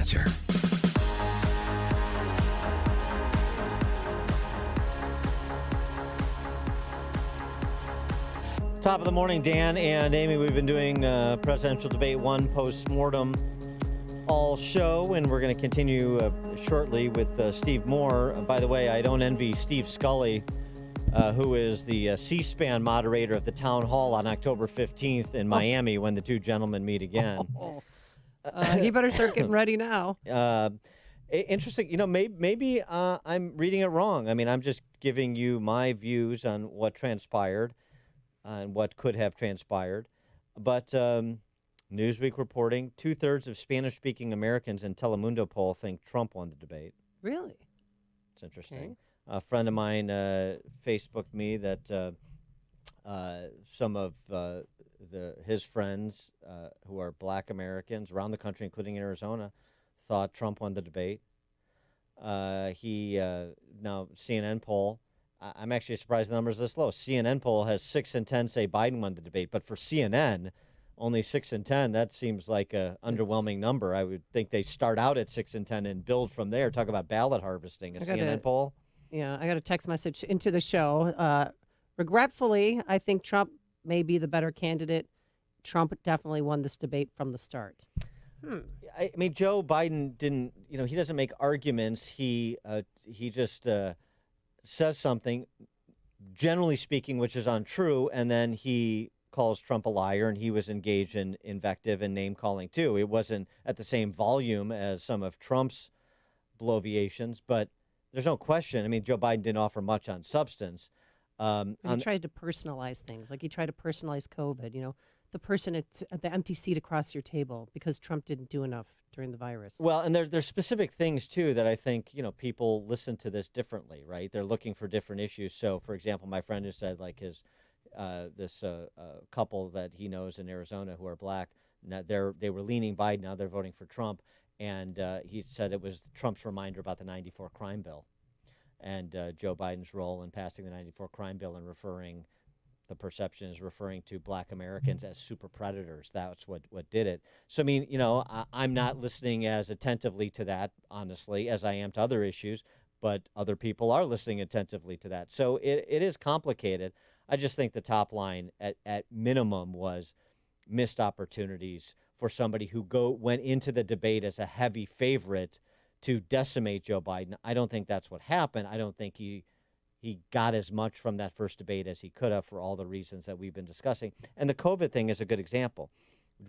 Answer. Top of the morning, Dan and Amy. We've been doing Presidential Debate 1 post-mortem all show, and we're going to continue shortly with Steve Moore. By the way, I don't envy Steve Scully, who is the C-SPAN moderator of the town hall on October 15th in Miami when the two gentlemen meet again. You better start getting ready now. Interesting. You know, maybe I'm reading it wrong. I mean, I'm just giving you my views on what transpired and what could have transpired. But Newsweek reporting 2/3 of Spanish-speaking Americans in Telemundo poll think Trump won the debate. Really? It's interesting. A friend of mine Facebooked me that some of his friends who are black Americans around the country, including Arizona, thought Trump won the debate. Now CNN poll, I'm actually surprised the number's this low. CNN poll has 6 in 10 say Biden won the debate, but for CNN, only 6 in 10, that seems like a underwhelming number. I would think they start out at 6 in 10 and build from there. Talk about ballot harvesting. CNN poll? Yeah, I got a text message into the show. Regretfully, I think Trump may be the better candidate. Trump definitely won this debate from the start. I mean, Joe Biden didn't, he doesn't make arguments. He just says something, generally speaking, which is untrue, and then he calls Trump a liar, and he was engaged in invective and name-calling, too. It wasn't at the same volume as some of Trump's bloviations, but there's no question. I mean, Joe Biden didn't offer much on substance. He tried to personalize things. Like he tried to personalize COVID, the person at the empty seat across your table because Trump didn't do enough during the virus. Well, and there's specific things, too, that I think, people listen to this differently, right? They're looking for different issues. So, for example, my friend who said, like, this couple that he knows in Arizona who are black, they were leaning Biden, now they're voting for Trump. And he said it was Trump's reminder about the 94 crime bill and Joe Biden's role in passing the 94 crime bill and the perception is referring to black Americans as super predators. That's what did it. So, I mean, I'm not listening as attentively to that, honestly, as I am to other issues, but other people are listening attentively to that. So it is complicated. I just think the top line at minimum was missed opportunities for somebody who went into the debate as a heavy favorite to decimate Joe Biden. I don't think that's what happened. I don't think he got as much from that first debate as he could have for all the reasons that we've been discussing. And the COVID thing is a good example.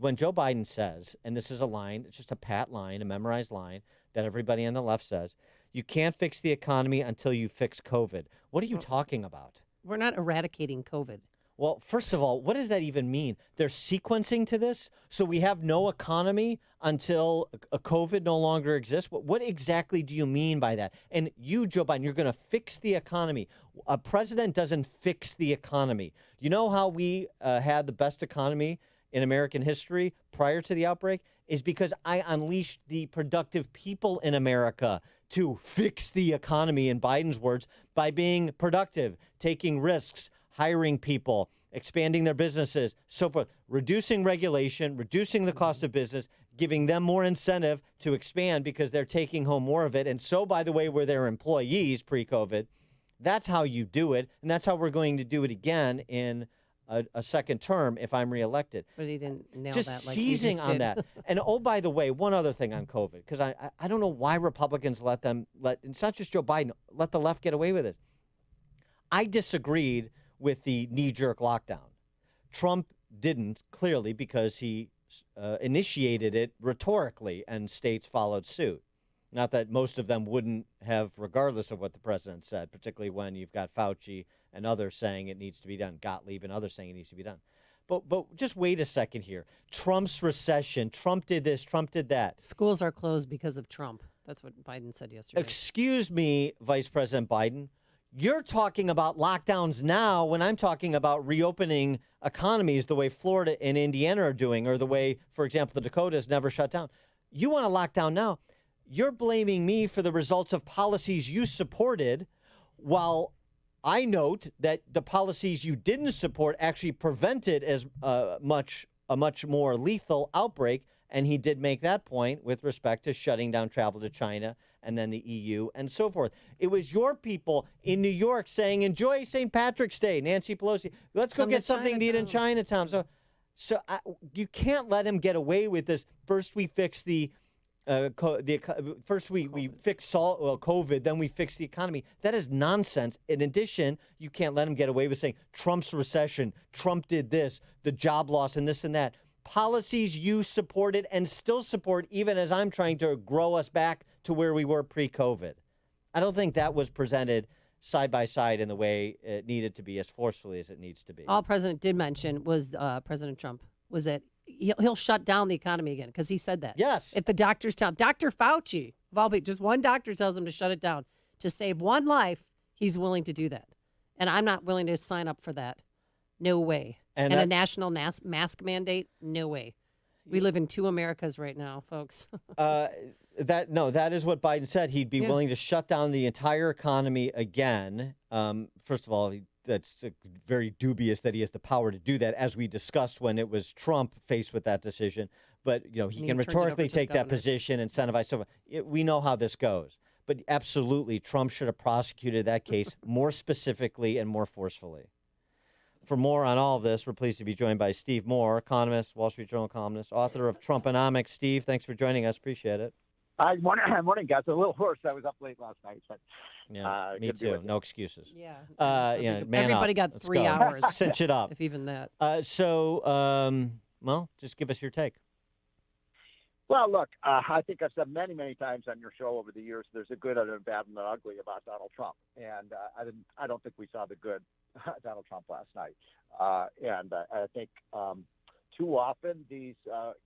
When Joe Biden says, and this is a line, it's just a pat line, a memorized line that everybody on the left says, you can't fix the economy until you fix COVID. What are you talking about? We're not eradicating COVID. Well, first of all, what does that even mean? They're sequencing to this, so we have no economy until a COVID no longer exists. What exactly do you mean by that? And you, Joe Biden, you're going to fix the economy. A president doesn't fix the economy. You know how we had the best economy in American history prior to the outbreak? Is because I unleashed the productive people in America to fix the economy, in Biden's words, by being productive, taking risks, hiring people, expanding their businesses, so forth, reducing regulation, reducing the cost of business, giving them more incentive to expand because they're taking home more of it. And so, by the way, were their employees pre-COVID. That's how you do it. And that's how we're going to do it again in a second term if I'm reelected. But he didn't nail just that like seizing you just on did. that. And oh, by the way, one other thing on COVID, because I don't know why Republicans it's not just Joe Biden, let the left get away with it. I disagreed with the knee-jerk lockdown. Trump didn't, clearly, because he initiated it rhetorically and states followed suit. Not that most of them wouldn't have, regardless of what the president said, particularly when you've got Fauci and others saying it needs to be done, Gottlieb and others saying it needs to be done. But just wait a second here. Trump's recession, Trump did this, Trump did that. Schools are closed because of Trump. That's what Biden said yesterday. Excuse me, Vice President Biden. You're talking about lockdowns now when I'm talking about reopening economies the way Florida and Indiana are doing, or the way, for example, the Dakotas never shut down. You want to lock down now. You're blaming me for the results of policies you supported, while I note that the policies you didn't support actually prevented a much more lethal outbreak And he did make that point with respect to shutting down travel to China and then the EU and so forth. It was your people in New York saying, enjoy St. Patrick's Day, Nancy Pelosi. Let's go Come to get something to eat in Chinatown. So you can't let him get away with this. First, we fix first we fix COVID, then we fix the economy. That is nonsense. In addition, you can't let him get away with saying Trump's recession, Trump did this, the job loss, and this and that. Policies you supported and still support, even as I'm trying to grow us back to where we were pre-COVID. I don't think that was presented side by side in the way it needed to be, as forcefully as it needs to be. All President did mention was President Trump was that he'll shut down the economy again because he said that. Yes. If the doctors tell Dr. Fauci, just one doctor tells him to shut it down to save one life, he's willing to do that. And I'm not willing to sign up for that. No way. And a national mask mandate? No way. We live in two Americas right now, folks. That is what Biden said. He'd be willing to shut down the entire economy again. First of all, that's very dubious that he has the power to do that, as we discussed when it was Trump faced with that decision. But he can rhetorically take that position, incentivize. So we know how this goes. But absolutely, Trump should have prosecuted that case more specifically and more forcefully. For more on all of this, we're pleased to be joined by Steve Moore, economist, Wall Street Journal columnist, author of Trumponomics. Steve, thanks for joining us. Appreciate it. Morning, guys. A little hoarse. I was up late last night. But, me too. No excuses. Yeah. Man everybody up. got Let's 3 go. hours. Cinch it up. If even that. Well, just give us your take. Well, look, I think I've said many, many times on your show over the years, there's a good and a bad and an ugly about Donald Trump, and I don't think we saw the good Donald Trump last night, and I think too often these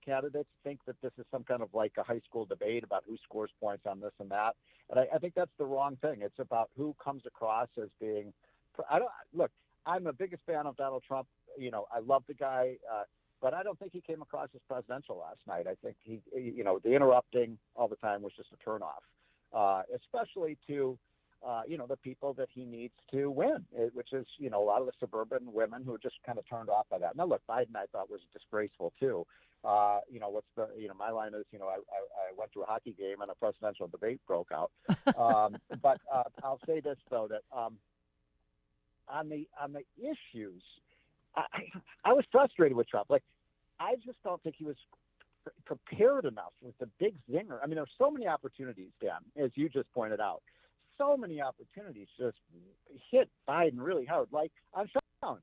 candidates think that this is some kind of like a high school debate about who scores points on this and that, and I think that's the wrong thing. It's about who comes across as being. I'm the biggest fan of Donald Trump. I love the guy. But I don't think he came across as presidential last night. I think the interrupting all the time was just a turnoff, especially to, the people that he needs to win, which is, a lot of the suburban women who are just kind of turned off by that. Now, look, Biden, I thought was disgraceful too. My line is, I went to a hockey game and a presidential debate broke out. But I'll say this though, that on the issues. I was frustrated with Trump. I just don't think he was prepared enough with the big zinger. I mean, there's so many opportunities, Dan, as you just pointed out. So many opportunities just hit Biden really hard, like on shutdowns.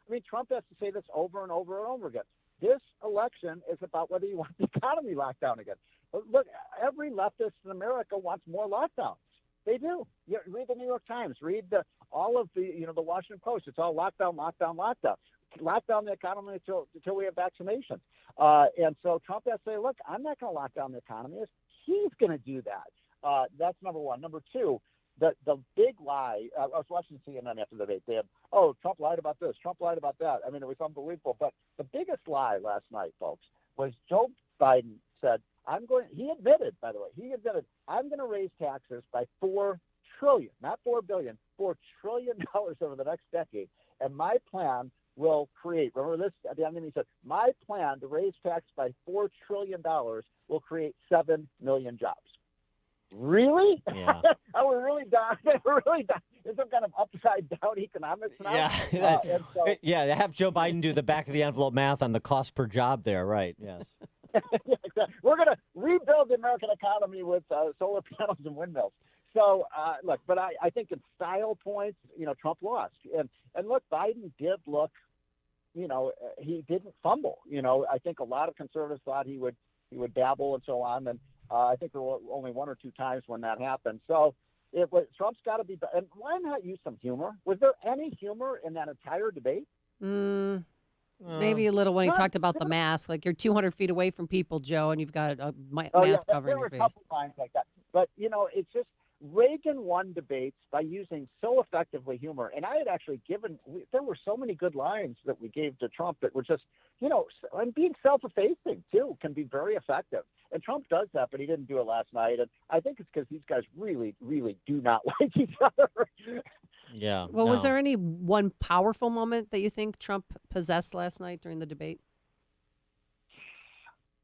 I mean, Trump has to say this over and over and over again. This election is about whether you want the economy locked down again. Look, every leftist in America wants more lockdowns. They do. Read the New York Times. Read all of the Washington Post. It's all lockdown, lockdown, lockdown. Lock down the economy until we have vaccinations. And so Trump has to say, look, I'm not going to lock down the economy. He's going to do that. That's number one. Number two, the big lie. I was watching CNN after the debate. They had, Trump lied about this. Trump lied about that. I mean, it was unbelievable. But the biggest lie last night, folks, was Joe Biden said, he admitted, by the way, I'm going to raise taxes by $4 trillion, not $4 billion, $4 trillion over the next decade. And my plan will create, remember this, at the end he said, my plan to raise taxes by $4 trillion will create 7 million jobs. Really? Yeah. Are we really done? We're really done. Is some kind of upside down economics now? Yeah. Have Joe Biden do the back of the envelope math on the cost per job there, right? Yes. We're going to rebuild the American economy with solar panels and windmills. So, look, but I think in style points, Trump lost. And look, Biden did look, he didn't fumble. I think a lot of conservatives thought he would dabble and so on. And I think there were only one or two times when that happened. So Trump's got to be – and why not use some humor? Was there any humor in that entire debate? Maybe a little when he talked about the mask. Like, you're 200 feet away from people, Joe, and you've got a mask covering your face. There were a couple lines like that. But, it's just – Reagan won debates by using so effectively humor. And I had actually there were so many good lines that we gave to Trump that were just, and being self-effacing too can be very effective. And Trump does that, but he didn't do it last night. And I think it's because these guys really, really do not like each other. Yeah. Well, was there any one powerful moment that you think Trump possessed last night during the debate?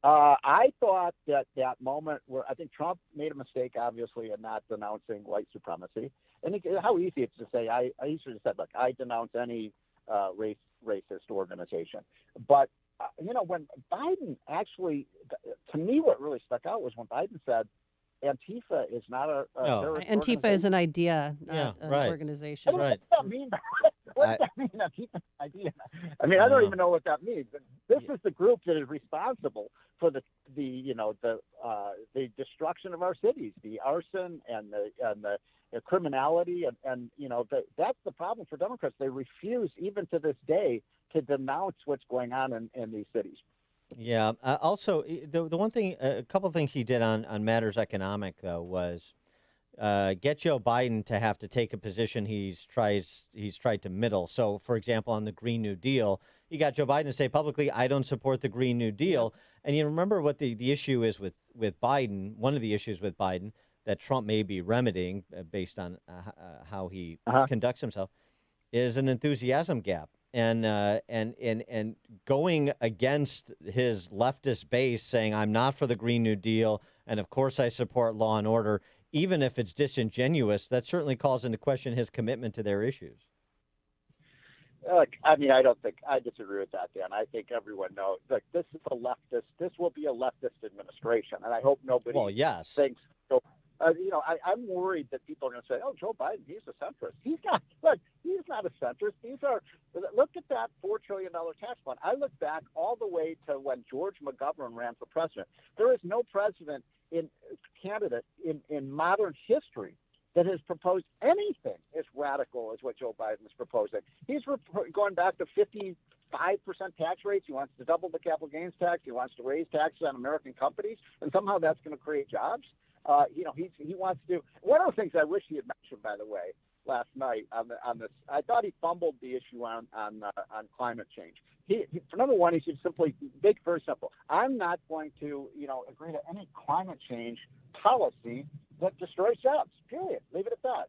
I thought that moment where I think Trump made a mistake, obviously, in not denouncing white supremacy. And how easy it's to say. I used to said, look, I denounce any racist organization. But, when Biden actually, to me, what really stuck out was when Biden said, Antifa is not a terrorist Antifa is an idea, not an organization. What does that mean? What does that mean? Antifa idea. I mean, I don't even know what that means. This is the group that is responsible for the destruction of our cities, the arson and the criminality, and that's the problem for Democrats. They refuse, even to this day, to denounce what's going on in these cities. Yeah. Also, the one thing, a couple of things he did on matters economic, though, was get Joe Biden to have to take a position he's tried to middle. So, for example, on the Green New Deal, he got Joe Biden to say publicly, "I don't support the Green New Deal." And you remember what the issue is with Biden. One of the issues with Biden that Trump may be remedying based on how he conducts himself is an enthusiasm gap. And going against his leftist base, saying I'm not for the Green New Deal, and of course I support law and order, even if it's disingenuous, that certainly calls into question his commitment to their issues. Look, I mean, I disagree with that, Dan. I think everyone knows. Look, this is a leftist. This will be a leftist administration, and I hope nobody thinks. So, I'm worried that people are going to say, "Oh, Joe Biden, he's a centrist." He's not. Look, he's not a centrist. Look at that $4 trillion tax fund. I look back all the way to when George McGovern ran for president. There is no candidate in modern history that has proposed anything as radical as what Joe Biden is proposing. He's going back to 55% tax rates. He wants to double the capital gains tax. He wants to raise taxes on American companies, and somehow that's going to create jobs. He wants to do one of the things I wish he had mentioned, by the way, last night on this. I thought he fumbled the issue on climate change. For number one, he should simply make it very simple. I'm not going to agree to any climate change policy that destroys jobs. Period. Leave it at that.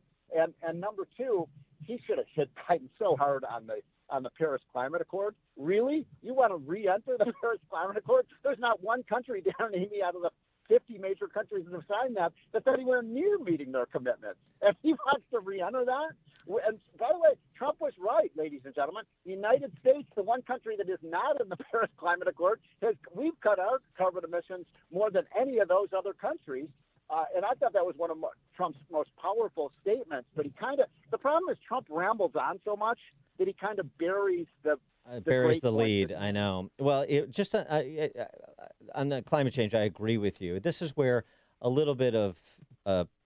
And number two, he should have hit Biden so hard on the Paris Climate Accord. Really? You want to re-enter the Paris Climate Accord? There's not one country, down Amy, out of the 50 major countries that have signed that's anywhere near meeting their commitments. And he wants to re-enter that? And by the way, Trump was right, ladies and gentlemen. The United States, the one country that is not in the Paris Climate Accord, we've cut our carbon emissions more than any of those other countries. And I thought that was one of Trump's most powerful statements. But the problem is Trump rambles on so much that he kind of buries the lead. I know. Well, on the climate change, I agree with you. This is where a little bit of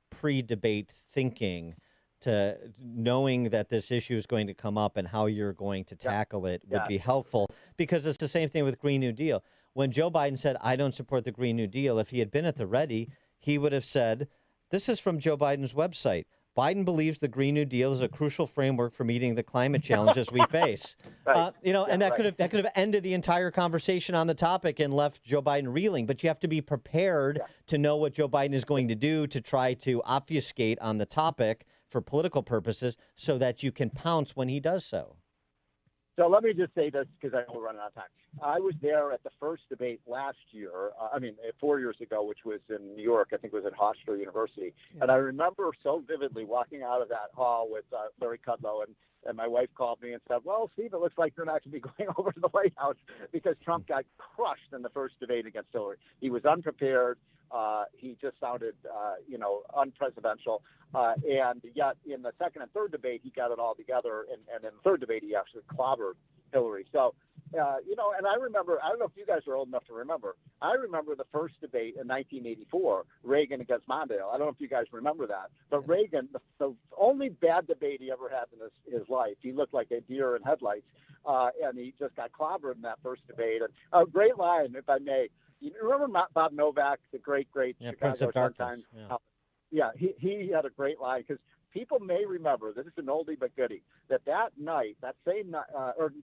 pre-debate thinking, to knowing that this issue is going to come up and how you're going to tackle it would be helpful, because it's the same thing with Green New Deal. When Joe Biden said, "I don't support the Green New Deal," if he had been at the ready, he would have said, this is from Joe Biden's website, "Biden believes the Green New Deal is a crucial framework for meeting the climate challenges we face." And that could have ended the entire conversation on the topic and left Joe Biden reeling. But you have to be prepared to know what Joe Biden is going to do to try to obfuscate on the topic for political purposes, so that you can pounce when he does so. So let me just say this, because I know we're running out of time. I was there at the first debate last year, 4 years ago, which was in New York. I think it was at Hofstra University. Yeah. And I remember so vividly walking out of that hall with Larry Kudlow, and my wife called me and said, "Well, Steve, it looks like you're not going to be going over to the White House," because Trump got crushed in the first debate against Hillary. He was unprepared. He just sounded, unpresidential. And yet in the second and third debate, he got it all together. And in the third debate, he actually clobbered Hillary. So, and I remember, I don't know if you guys are old enough to remember, I remember the first debate in 1984, Reagan against Mondale. I don't know if you guys remember that. But Reagan, the only bad debate he ever had in his life, he looked like a deer in headlights. And he just got clobbered in that first debate. And a great line, if I may. You remember Bob Novak, the great Chicago Prince of Darkness. He had a great line, because people may remember, this is an oldie but goodie, that night, that same night, or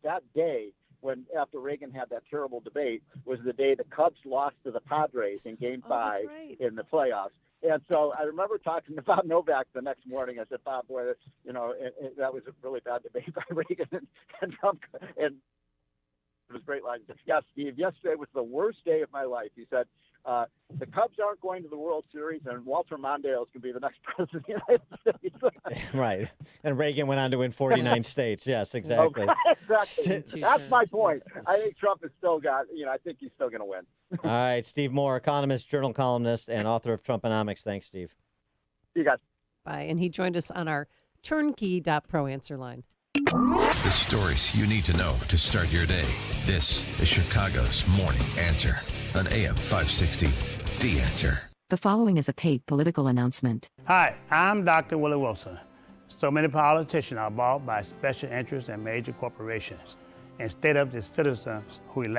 that day, when after Reagan had that terrible debate, was the day the Cubs lost to the Padres in Game 5 in the playoffs. And so I remember talking to Bob Novak the next morning. I said, "Bob, boy, that was a really bad debate by Reagan and Trump." And of his great lines. Yeah, Steve, yesterday was the worst day of my life. He said, the Cubs aren't going to the World Series, and Walter Mondale is going to be the next president of the United States. Right. And Reagan went on to win 49 states. Yes, exactly. Exactly. That's my point. I think Trump has still got, I think he's still going to win. All right, Steve Moore, economist, journal columnist, and author of Trumponomics. Thanks, Steve. See you guys. Bye. And he joined us on our turnkey.pro answer line. The stories you need to know to start your day. This is Chicago's Morning Answer on AM 560. The Answer. The following is a paid political announcement. Hi, I'm Dr. Willie Wilson. So many politicians are bought by special interests and major corporations instead of the citizens who elect